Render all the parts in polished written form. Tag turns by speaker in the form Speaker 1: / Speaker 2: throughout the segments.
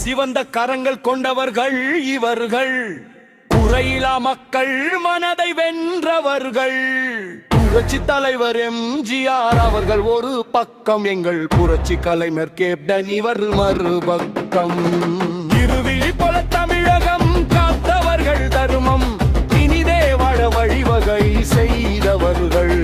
Speaker 1: சிவந்த கரங்கள் கொண்டவர்கள் இவர்கள். குறையிலா மக்கள் மனதை வென்றவர்கள். புரட்சி தலைவர் எம்ஜிஆர் அவர்கள் ஒரு பக்கம், எங்கள் புரட்சி கலைஞர் கேப்டன் இவர் மறுபக்கம். இருவிழி போல தமிழகம் காத்தவர்கள், தருமம் இனிதே வாழ வழிவகை செய்தவர்கள்.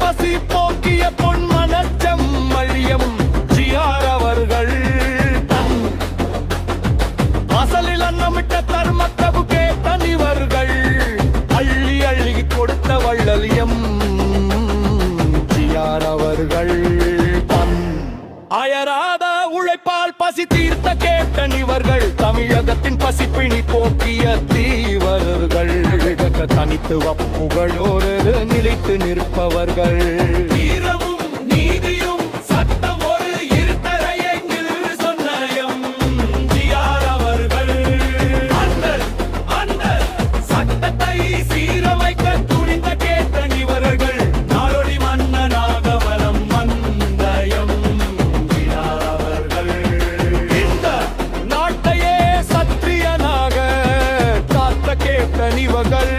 Speaker 1: பசி போக்கிய பொன் மனச்சம் மல்லியம் ஜிஆர் அவர்கள். அசலில் அன்னமிட்ட தர்மத்தபு கேட்டன் இவர்கள். அள்ளி அள்ளி கொடுத்த வள்ளலியம் ஜிஆர் அவர்கள். அயராத உழைப்பால் பசி தீர்த்த கேப்டன் இவர்கள். தமிழகத்தின் பசிப்பிணி போக்கிய தீவர்கள். தனித்துவ புகழோடு நிலைத்து நிற்பவர்கள். வீரமும் நீதியும் சட்டம் ஒரு இருட்டறையை சொன்ன எம்ஜிஆர் அவர்கள். அந்த சட்டத்தை சீரமைக்க துணிந்த கேப்டன் இவர்கள். நாடோடி மன்னனாக வலம் வந்த எம்ஜிஆர் அவர்கள். இந்த நாட்டையே சத்திரியனாக காத்த கேப்டன் இவர்கள்.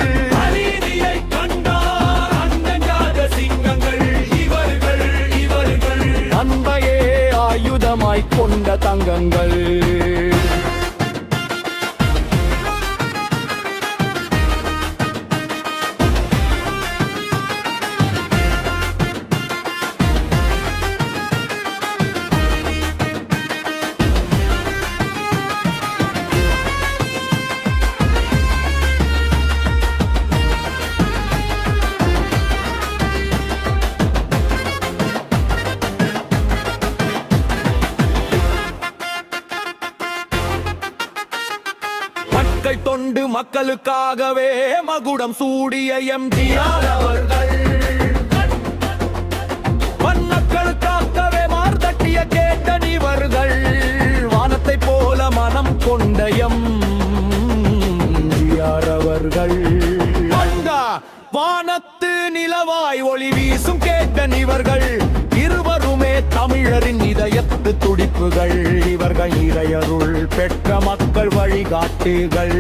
Speaker 1: அன்பையே ஆயுதமாய் கொண்ட தங்கங்கள். தொண்டு மக்களுக்காகவே மகுடம் சூடிய எம்ஜிஆர் அவர்கள். மன்னக்களுக்காகவே மார்தட்டிய கேப்டன் இவர்கள். வானத்தை போல மனம் கொண்ட எம்ஜிஆர் அவர்கள். வானத்து நிலவாய் ஒளி வீசும் கேப்டன் இவர்கள். இருவருமே தமிழரின் இதயத்து துடிப்புகள். இவர்கள் இறையருள் பெற்ற மக்கள் வழிகாட்டுகள்.